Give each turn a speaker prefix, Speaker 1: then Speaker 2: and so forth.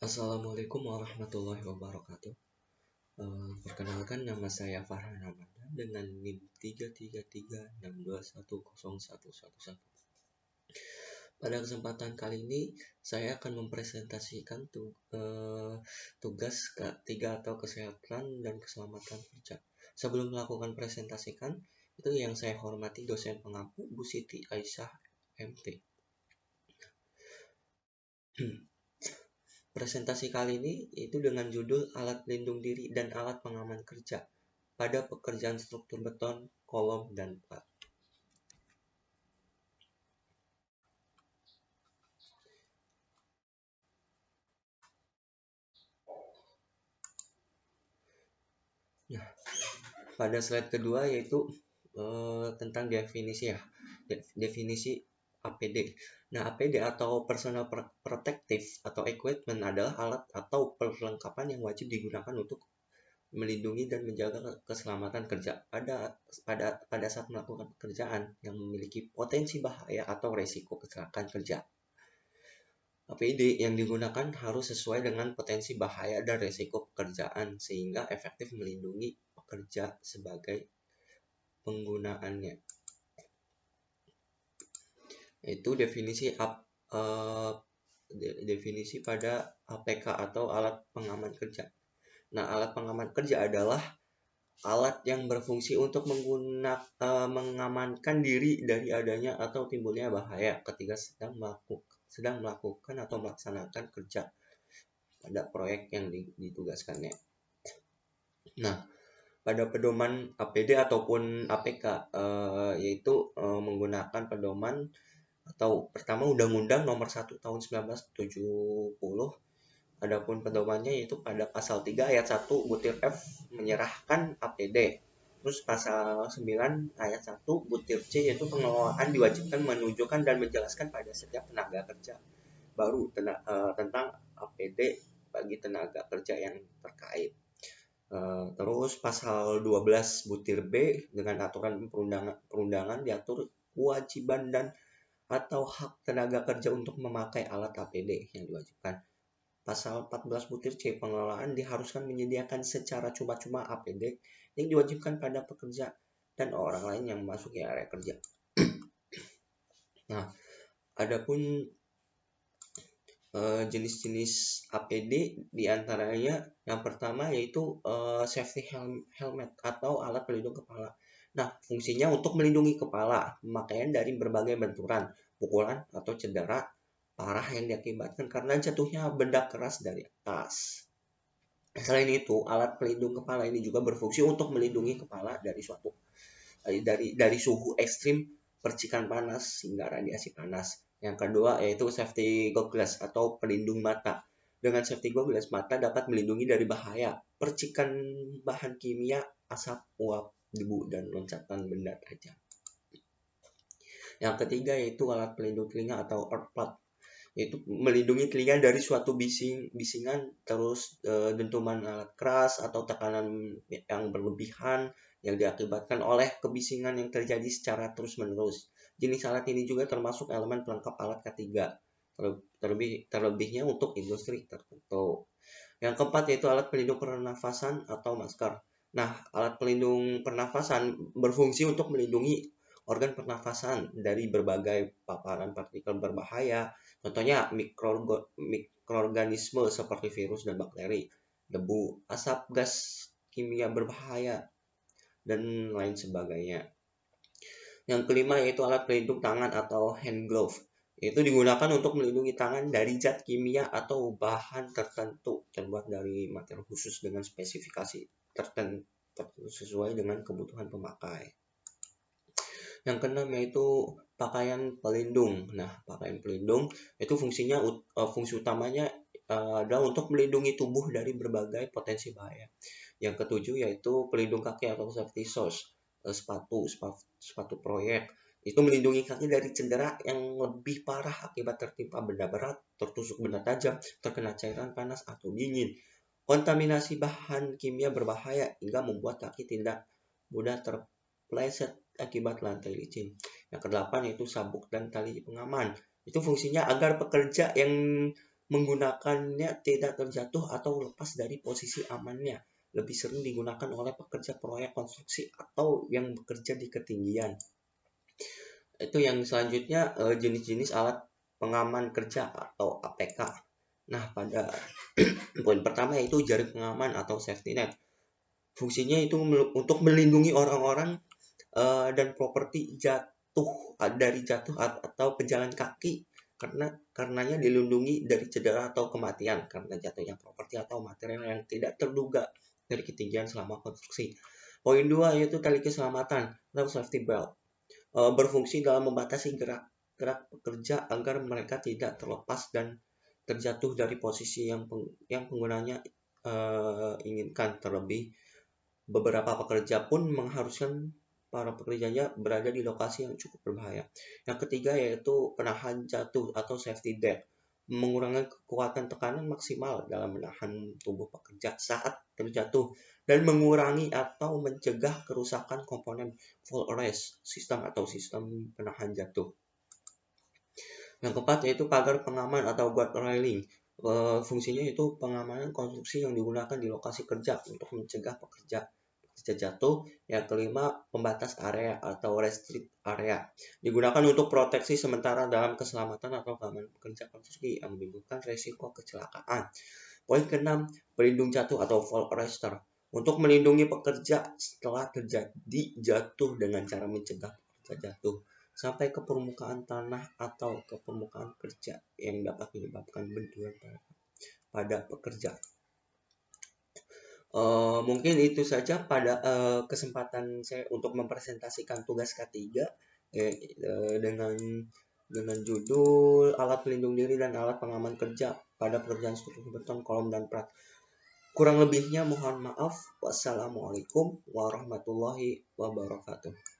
Speaker 1: Assalamualaikum warahmatullahi wabarakatuh. Perkenalkan, nama saya Farhan Ramadan dengan NIM 33362101111. Pada kesempatan kali ini saya akan mempresentasikan tugas K3 atau kesehatan dan keselamatan kerja. Sebelum melakukan presentasikan, itu yang saya hormati dosen pengampu Bu Siti Aisyah MT. Presentasi kali ini itu dengan judul alat pelindung diri dan alat pengaman kerja pada pekerjaan struktur beton, kolom, dan plat. Nah, pada slide kedua yaitu tentang definisi ya. Definisi APD. Nah, APD atau Personal Protective atau Equipment adalah alat atau perlengkapan yang wajib digunakan untuk melindungi dan menjaga keselamatan kerja pada saat melakukan pekerjaan yang memiliki potensi bahaya atau resiko kecelakaan kerja. APD yang digunakan harus sesuai dengan potensi bahaya dan resiko pekerjaan sehingga efektif melindungi pekerja sebagai penggunaannya. Itu definisi pada APK atau alat pengaman kerja. Nah, alat pengaman kerja adalah alat yang berfungsi untuk mengamankan diri dari adanya atau timbulnya bahaya ketika sedang melakukan atau melaksanakan kerja pada proyek yang ditugaskannya. Nah, pada pedoman APD ataupun APK yaitu menggunakan pedoman atau pertama Undang-Undang Nomor 1 Tahun 1970. Adapun pedomannya yaitu pada pasal 3 ayat 1 butir F menyerahkan APD. Terus pasal 9 ayat 1 butir C yaitu pengelolaan diwajibkan menunjukkan dan menjelaskan pada setiap tenaga kerja baru tentang APD bagi tenaga kerja yang terkait. Terus pasal 12 butir B dengan aturan perundangan diatur kewajiban dan atau hak tenaga kerja untuk memakai alat APD yang diwajibkan. Pasal 14 butir C pengelolaan diharuskan menyediakan secara cuma-cuma APD yang diwajibkan pada pekerja dan orang lain yang memasuki area kerja. Nah, adapun jenis-jenis APD diantaranya yang pertama yaitu safety helmet atau alat pelindung kepala. Nah, fungsinya untuk melindungi kepala, pemakaian dari berbagai benturan, pukulan atau cedera parah yang diakibatkan karena jatuhnya benda keras dari atas. Selain itu, alat pelindung kepala ini juga berfungsi untuk melindungi kepala dari suhu ekstrim, percikan panas hingga radiasi panas. Yang kedua yaitu safety goggles atau pelindung mata. Dengan safety goggles, mata dapat melindungi dari bahaya percikan bahan kimia, asap, uap, debu, dan loncatan benda tajam. Yang ketiga yaitu alat pelindung telinga atau earplug, yaitu melindungi telinga dari suatu bisingan, terus dentuman alat keras atau tekanan yang berlebihan yang diakibatkan oleh kebisingan yang terjadi secara terus-menerus. Jenis alat ini juga termasuk elemen pelengkap alat K3, terlebihnya untuk industri tertentu. Yang keempat yaitu alat pelindung pernafasan atau masker. Nah, alat pelindung pernafasan berfungsi untuk melindungi organ pernafasan dari berbagai paparan partikel berbahaya, contohnya mikroorganisme seperti virus dan bakteri, debu, asap gas kimia berbahaya, dan lain sebagainya. Yang kelima yaitu alat pelindung tangan atau hand glove. Itu digunakan untuk melindungi tangan dari zat kimia atau bahan tertentu terbuat dari materi khusus dengan spesifikasi tertentu sesuai dengan kebutuhan pemakai. Yang keenam yaitu pakaian pelindung. Nah, pakaian pelindung itu fungsi utamanya adalah untuk melindungi tubuh dari berbagai potensi bahaya. Yang ketujuh yaitu pelindung kaki atau safety shoes, sepatu proyek. Itu melindungi kaki dari cedera yang lebih parah akibat tertimpa benda berat, tertusuk benda tajam, terkena cairan panas atau dingin, kontaminasi bahan kimia berbahaya hingga membuat kaki tidak mudah terpleset akibat lantai licin. Yang kedelapan yaitu sabuk dan tali pengaman. Itu fungsinya agar pekerja yang menggunakannya tidak terjatuh atau lepas dari posisi amannya. Lebih sering digunakan oleh pekerja proyek konstruksi atau yang bekerja di ketinggian. Itu yang selanjutnya, jenis-jenis alat pengaman kerja atau APK. Nah, pada poin pertama yaitu jaring pengaman atau safety net. Fungsinya itu untuk melindungi orang-orang dan properti dari jatuh atau pejalan kaki, karenanya dilindungi dari cedera atau kematian karena jatuhnya properti atau material yang tidak terduga dari ketinggian selama konstruksi. Poin 2 yaitu tali keselamatan atau safety belt. Berfungsi dalam membatasi gerak pekerja agar mereka tidak terlepas dan terjatuh dari posisi yang penggunanya inginkan. Terlebih, beberapa pekerja pun mengharuskan para pekerjanya berada di lokasi yang cukup berbahaya. Yang ketiga yaitu penahan jatuh atau safety deck, mengurangi kekuatan tekanan maksimal dalam menahan tubuh pekerja saat terjatuh dan mengurangi atau mencegah kerusakan komponen fall arrest sistem atau sistem penahan jatuh. Yang keempat yaitu pagar pengaman atau guard railing. Fungsinya itu pengamanan konstruksi yang digunakan di lokasi kerja untuk mencegah pekerja jatuh. Yang kelima, pembatas area atau restrict area. Digunakan untuk proteksi sementara dalam keselamatan atau keamanan pekerja konstruksi yang menimbulkan resiko kecelakaan. Poin keenam, pelindung jatuh atau fall arrester. Untuk melindungi pekerja setelah terjadi jatuh dengan cara mencegah pekerja jatuh sampai ke permukaan tanah atau ke permukaan kerja yang dapat menyebabkan benturan pada pekerja. Mungkin itu saja pada kesempatan saya untuk mempresentasikan tugas K3 dengan judul alat pelindung diri dan alat pengaman kerja pada pekerjaan struktur beton, kolom, dan plat. Kurang lebihnya mohon maaf. Wassalamualaikum warahmatullahi wabarakatuh.